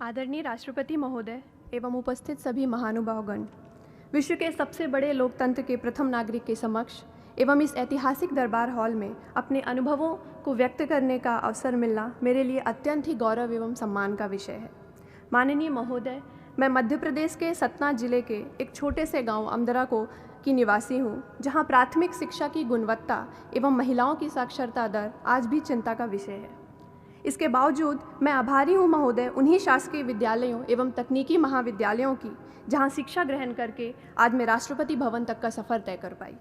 आदरणीय राष्ट्रपति महोदय एवं उपस्थित सभी महानुभावगण, विश्व के सबसे बड़े लोकतंत्र के प्रथम नागरिक के समक्ष एवं इस ऐतिहासिक दरबार हॉल में अपने अनुभवों को व्यक्त करने का अवसर मिलना मेरे लिए अत्यंत ही गौरव एवं सम्मान का विषय है। माननीय महोदय, मैं मध्य प्रदेश के सतना जिले के एक छोटे से गांव अमदरा की निवासी हूं, जहां प्राथमिक शिक्षा की गुणवत्ता एवं महिलाओं की साक्षरता दर आज भी चिंता का विषय है। इसके बावजूद मैं आभारी हूँ महोदय उन्हीं शासकीय विद्यालयों एवं तकनीकी महाविद्यालयों की जहाँ शिक्षा ग्रहण करके आज मैं राष्ट्रपति भवन तक का सफ़र तय कर पाई।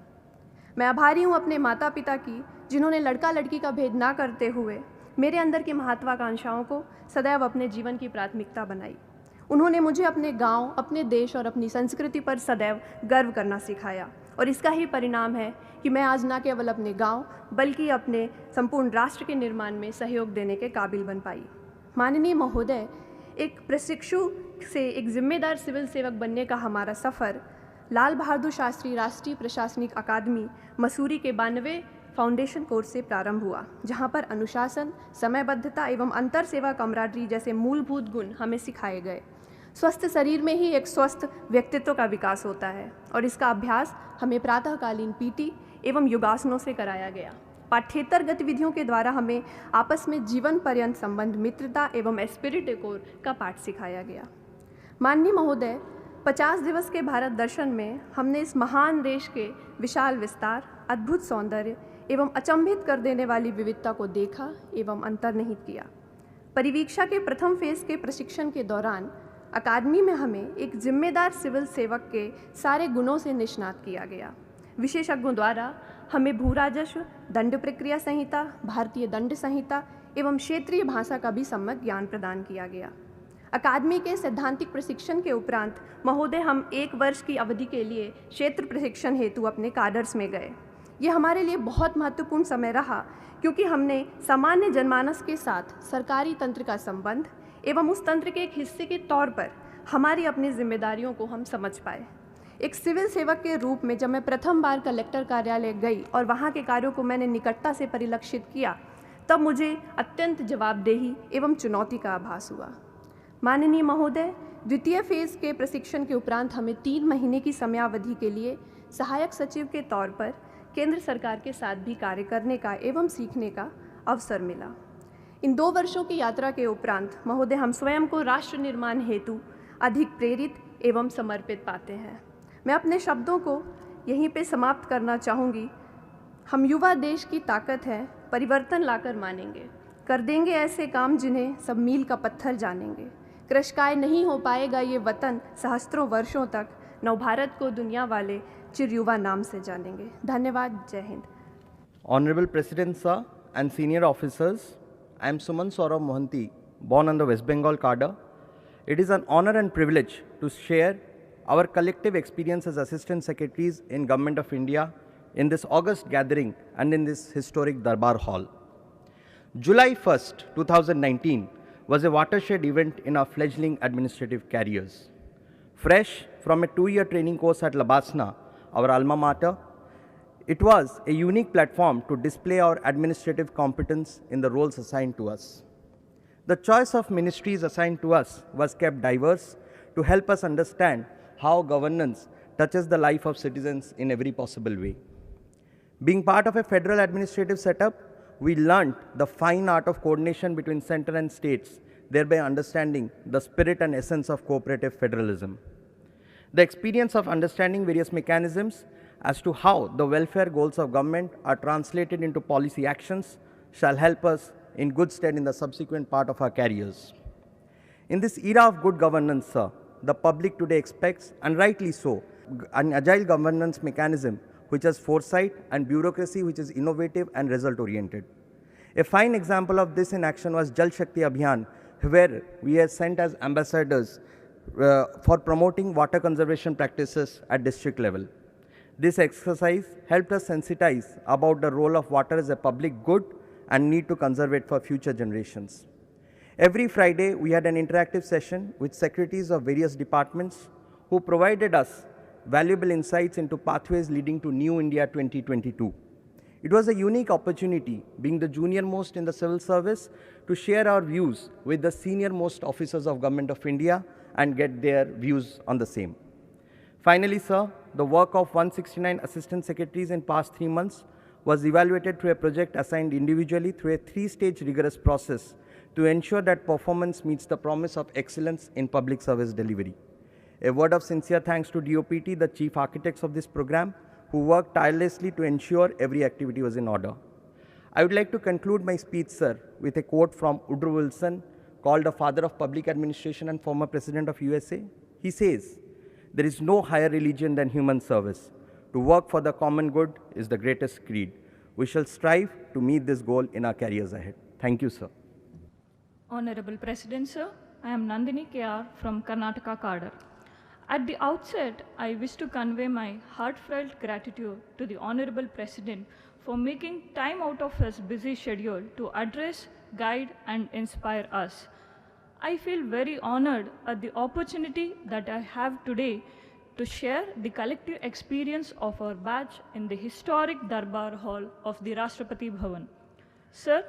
मैं आभारी हूँ अपने माता पिता की, जिन्होंने लड़का लड़की का भेद ना करते हुए मेरे अंदर की महत्वाकांक्षाओं को सदैव अपने जीवन की प्राथमिकता बनाई। उन्होंने मुझे अपने गांव, अपने देश और अपनी संस्कृति पर सदैव गर्व करना सिखाया और इसका ही परिणाम है कि मैं आज न केवल अपने गांव बल्कि अपने संपूर्ण राष्ट्र के निर्माण में सहयोग देने के काबिल बन पाई। माननीय महोदय, एक प्रशिक्षु से एक जिम्मेदार सिविल सेवक बनने का हमारा सफ़र लाल बहादुर शास्त्री राष्ट्रीय प्रशासनिक अकादमी मसूरी के 92वें फाउंडेशन कोर्स से प्रारंभ हुआ, जहां पर अनुशासन, समयबद्धता एवं अंतर सेवा कमराडरी जैसे मूलभूत गुण हमें सिखाए गए। स्वस्थ शरीर में ही एक स्वस्थ व्यक्तित्व का विकास होता है और इसका अभ्यास हमें प्रातःकालीन पीटी एवं योगासनों से कराया गया। पाठ्येतर गतिविधियों के द्वारा हमें आपस में जीवन पर्यंत संबंध, मित्रता एवं एस्पिरिट एकोर का पाठ सिखाया गया। माननीय महोदय, 50 दिवस के भारत दर्शन में हमने इस महान देश के विशाल विस्तार, अद्भुत सौंदर्य एवं अचंभित कर देने वाली विविधता को देखा एवं अंतर्निहित किया। परिवीक्षा के प्रथम फेज के प्रशिक्षण के दौरान अकादमी में हमें एक जिम्मेदार सिविल सेवक के सारे गुणों से निष्णात किया गया। विशेषज्ञों द्वारा हमें भू राजस्व, दंड प्रक्रिया संहिता, भारतीय दंड संहिता एवं क्षेत्रीय भाषा का भी सम्यक ज्ञान प्रदान किया गया। अकादमी के सैद्धांतिक प्रशिक्षण के उपरांत महोदय हम 1 वर्ष की अवधि के लिए क्षेत्र प्रशिक्षण हेतु अपने काडर्स में गए। ये हमारे लिए बहुत महत्वपूर्ण समय रहा, क्योंकि हमने सामान्य जनमानस के साथ सरकारी तंत्र का संबंध एवं उस तंत्र के एक हिस्से के तौर पर हमारी अपनी जिम्मेदारियों को हम समझ पाए। एक सिविल सेवक के रूप में जब मैं प्रथम बार कलेक्टर कार्यालय गई और वहाँ के कार्यों को मैंने निकटता से परिलक्षित किया, तब मुझे अत्यंत जवाबदेही एवं चुनौती का आभास हुआ। माननीय महोदय, द्वितीय फेज के प्रशिक्षण के उपरांत हमें 3 महीने की समयावधि के लिए सहायक सचिव के तौर पर केंद्र सरकार के साथ भी कार्य करने का एवं सीखने का अवसर मिला। इन 2 वर्षों की यात्रा के उपरांत महोदय हम स्वयं को राष्ट्र निर्माण हेतु अधिक प्रेरित एवं समर्पित पाते हैं। मैं अपने शब्दों को यहीं पे समाप्त करना चाहूँगी। हम युवा देश की ताकत है, परिवर्तन लाकर मानेंगे, कर देंगे ऐसे काम जिन्हें सब मील का पत्थर जानेंगे। कृशकाय नहीं हो पाएगा ये वतन सहस्त्रों वर्षों तक, नवभारत को दुनिया वाले चिर युवा नाम से जानेंगे। धन्यवाद। जय Hind. Honorable President Sir and senior officers, I am Suman Saurav Mohanty, born on the West Bengal cadre. It is an honor and privilege to share our collective experience as Assistant Secretaries in Government of India in this August gathering and in this historic Darbar Hall. July 1st, 2019 was a watershed event in our fledgling administrative careers. Fresh from a 2-year training course at Labasna, our alma mater, it was a unique platform to display our administrative competence in the roles assigned to us. The choice of ministries assigned to us was kept diverse to help us understand how governance touches the life of citizens in every possible way. Being part of a federal administrative setup, we learned the fine art of coordination between center and states, thereby understanding the spirit and essence of cooperative federalism. The experience of understanding various mechanisms as to how the welfare goals of government are translated into policy actions shall help us in good stead in the subsequent part of our careers. In this era of good governance, sir, the public today expects, and rightly so, an agile governance mechanism which has foresight and bureaucracy which is innovative and result-oriented. A fine example of this in action was Jal Shakti Abhiyan, where we are sent as ambassadors for promoting water conservation practices at district level. This exercise helped us sensitize about the role of water as a public good and need to conserve it for future generations. Every Friday, we had an interactive session with secretaries of various departments who provided us valuable insights into pathways leading to New India 2022. It was a unique opportunity, being the junior most in the civil service, to share our views with the senior most officers of Government of India and get their views on the same. Finally, sir, the work of 169 assistant secretaries in past 3 months was evaluated through a project assigned individually through a 3-stage rigorous process to ensure that performance meets the promise of excellence in public service delivery. A word of sincere thanks to DOPT, the chief architects of this program, who worked tirelessly to ensure every activity was in order. I would like to conclude my speech, sir, with a quote from Woodrow Wilson, called the father of public administration and former president of USA. He says, "There is no higher religion than human service. To work for the common good is the greatest creed. We shall strive to meet this goal in our careers ahead." Thank you, sir. Honorable President, sir, I am Nandini KR from Karnataka Cadre. At the outset, I wish to convey my heartfelt gratitude to the Honorable President for making time out of his busy schedule to address, guide, and inspire us. I feel very honored at the opportunity that I have today to share the collective experience of our batch in the historic Darbar Hall of the Rashtrapati Bhavan. Sir,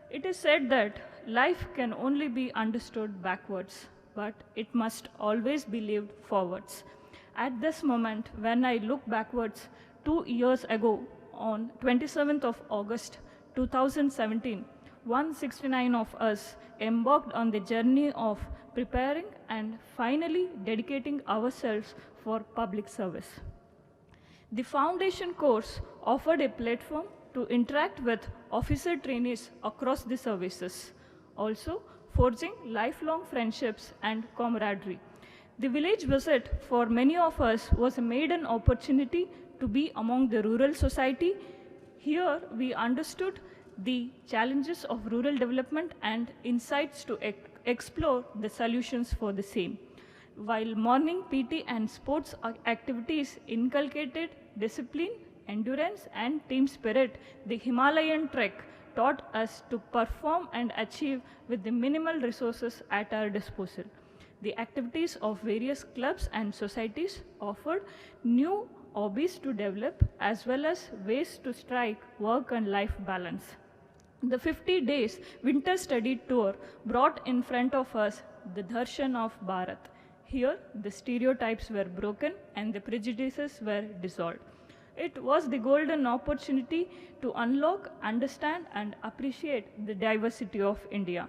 it is said that life can only be understood backwards, but it must always be lived forwards. At this moment, when I look backwards 2 years ago, on 27th of August 2017, 169 of us embarked on the journey of preparing and finally dedicating ourselves for public service. The foundation course offered a platform to interact with officer trainees across the services, also forging lifelong friendships and camaraderie. The village visit for many of us was a maiden opportunity to be among the rural society. Here we understood the challenges of rural development and insights to explore the solutions for the same. While morning PT and sports activities inculcated discipline, endurance, and team spirit, the Himalayan trek taught us to perform and achieve with the minimal resources at our disposal. The activities of various clubs and societies offered new hobbies to develop as well as ways to strike work and life balance. The 50 days winter study tour brought in front of us the darshan of Bharat. Here, the stereotypes were broken and the prejudices were dissolved. It was the golden opportunity to unlock, understand, and appreciate the diversity of India.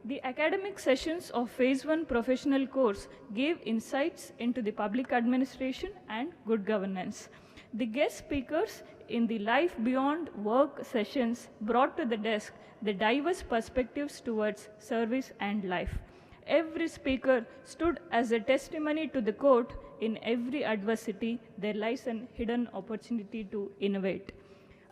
The academic sessions of Phase 1 professional course gave insights into the public administration and good governance. The guest speakers in the Life Beyond Work sessions brought to the desk the diverse perspectives towards service and life. Every speaker stood as a testimony to the quote, "In every adversity, there lies a hidden opportunity to innovate."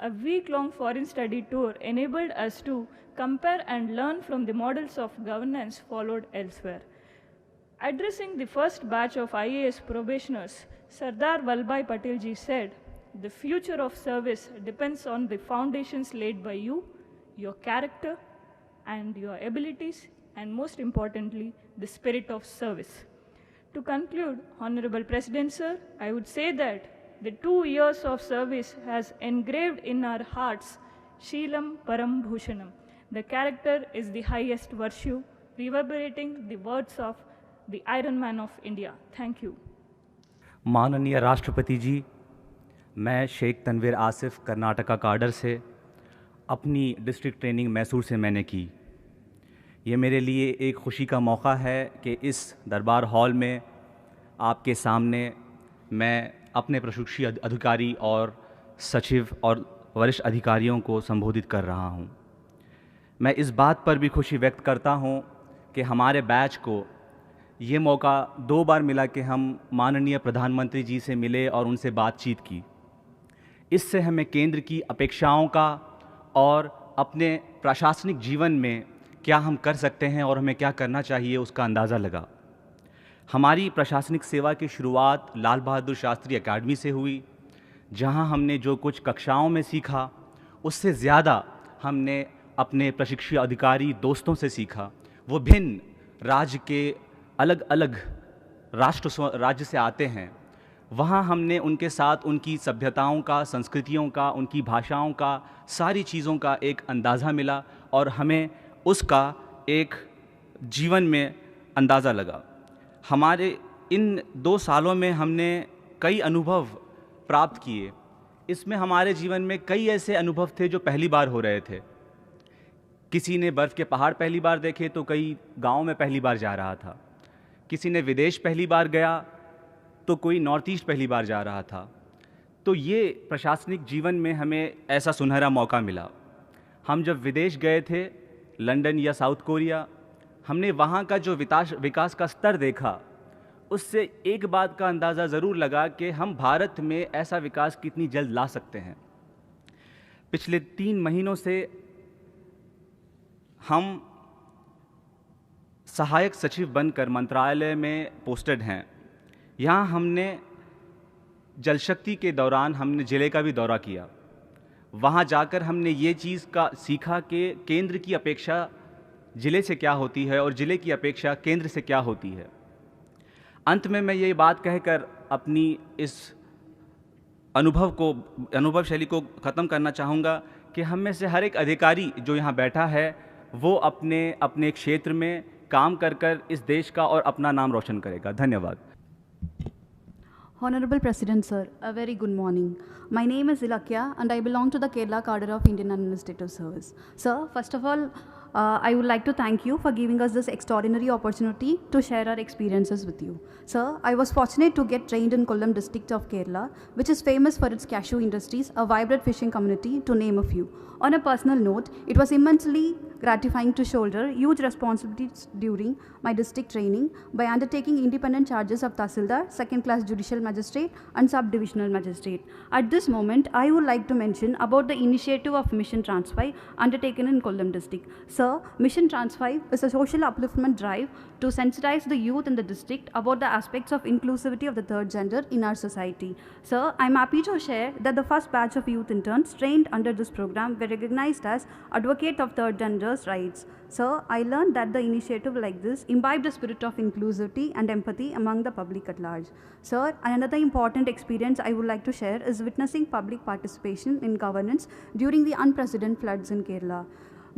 A week-long foreign study tour enabled us to compare and learn from the models of governance followed elsewhere. Addressing the first batch of IAS probationers, Sardar Vallabhbhai Patel ji said, "The future of service depends on the foundations laid by you, your character, and your abilities, and most importantly, the spirit of service." To conclude, Honorable President, sir, I would say that the 2 years of service has engraved in our hearts Sheelam Param Bhushanam. The character is the highest virtue, reverberating the words of the Iron Man of India. Thank you. माननीय राष्ट्रपति जी, मैं Sheikh Tanveer Asif Karnataka cadre से अपनी district training Mysore से मैंने की। ये मेरे लिए एक खुशी का मौका है कि इस दरबार हॉल में आपके सामने मैं अपने प्रशिक्षु अधिकारी और सचिव और वरिष्ठ अधिकारियों को संबोधित कर रहा हूँ। मैं इस बात पर भी खुशी व्यक्त करता हूँ कि हमारे बैच को ये मौका 2 बार मिला कि हम माननीय प्रधानमंत्री जी से मिले और उनसे बातचीत की। इससे हमें केंद्र की अपेक्षाओं का और अपने प्रशासनिक जीवन में क्या हम कर सकते हैं और हमें क्या करना चाहिए उसका अंदाज़ा लगा। हमारी प्रशासनिक सेवा की शुरुआत लाल बहादुर शास्त्री एकेडमी से हुई, जहां हमने जो कुछ कक्षाओं में सीखा उससे ज़्यादा हमने अपने प्रशिक्षु अधिकारी दोस्तों से सीखा। वो भिन्न राज्य के अलग अलग राज्य से आते हैं, वहाँ हमने उनके साथ उनकी सभ्यताओं का, संस्कृतियों का, उनकी भाषाओं का, सारी चीज़ों का एक अंदाज़ा मिला और हमें उसका एक जीवन में अंदाज़ा लगा। हमारे इन 2 सालों में हमने कई अनुभव प्राप्त किए। इसमें हमारे जीवन में कई ऐसे अनुभव थे जो पहली बार हो रहे थे। किसी ने बर्फ़ के पहाड़ पहली बार देखे तो कोई गांव में पहली बार जा रहा था, किसी ने विदेश पहली बार गया तो कोई नॉर्थ ईस्ट पहली बार जा रहा था। तो ये प्रशासनिक जीवन में हमें ऐसा सुनहरा मौका मिला। हम जब विदेश गए थे, लंदन या साउथ कोरिया, हमने वहाँ का जो विकास का स्तर देखा, उससे एक बात का अंदाज़ा ज़रूर लगा कि हम भारत में ऐसा विकास कितनी जल्द ला सकते हैं। पिछले 3 महीनों से हम सहायक सचिव बनकर मंत्रालय में पोस्टेड हैं। यहाँ हमने जल शक्ति के दौरान हमने ज़िले का भी दौरा किया। वहाँ जाकर हमने ये चीज़ का सीखा कि केंद्र की अपेक्षा ज़िले से क्या होती है और ज़िले की अपेक्षा केंद्र से क्या होती है। अंत में मैं ये बात कहकर अपनी इस अनुभव शैली को ख़त्म करना चाहूँगा कि हम में से हर एक अधिकारी जो यहाँ बैठा है वो अपने क्षेत्र में काम कर इस देश का और अपना नाम रोशन करेगा। धन्यवाद। Honorable President Sir, a very good morning. My name is Ilakya and I belong to the Kerala cadre of Indian Administrative Service. Sir, first of all, I would like to thank you for giving us this extraordinary opportunity to share our experiences with you. Sir, I was fortunate to get trained in Kollam district of Kerala, which is famous for its cashew industries, a vibrant fishing community, to name a few. On a personal note, it was immensely gratifying to shoulder huge responsibilities during my district training by undertaking independent charges of Tahsildar, second-class judicial magistrate and sub-divisional magistrate. At this moment, I would like to mention about the initiative of Mission Trans5 undertaken in Kollam district. Sir, Mission Trans5 is a social upliftment drive to sensitize the youth in the district about the aspects of inclusivity of the third gender in our society. Sir, I am happy to share that the first batch of youth interns trained under this program were recognized as advocate of third gender's rights. Sir, I learned that the initiative like this imbibed the spirit of inclusivity and empathy among the public at large. Sir, another important experience I would like to share is witnessing public participation in governance during the unprecedented floods in Kerala.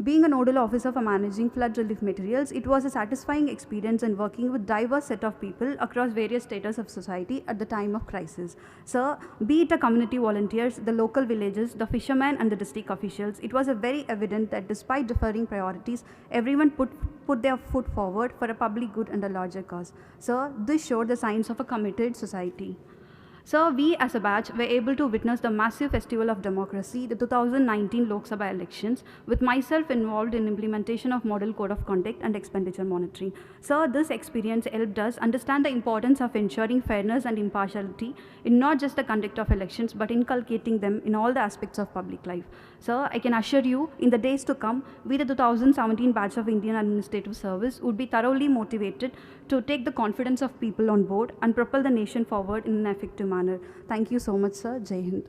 Being a nodal officer for managing flood relief materials, it was a satisfying experience in working with diverse set of people across various status of society at the time of crisis. Sir, be it the community volunteers, the local villages, the fishermen and the district officials, it was very evident that despite differing priorities, everyone put their foot forward for a public good and a larger cause. Sir, this showed the signs of a committed society. Sir, we as a batch were able to witness the massive festival of democracy, the 2019 Lok Sabha elections, with myself involved in implementation of Model Code of Conduct and expenditure monitoring. Sir, this experience helped us understand the importance of ensuring fairness and impartiality in not just the conduct of elections, but inculcating them in all the aspects of public life. Sir, I can assure you, in the days to come, we the 2017 batch of Indian Administrative Service would be thoroughly motivated to take the confidence of people on board and propel the nation forward in an effective manner. Thank you so much, sir. Jai Hind.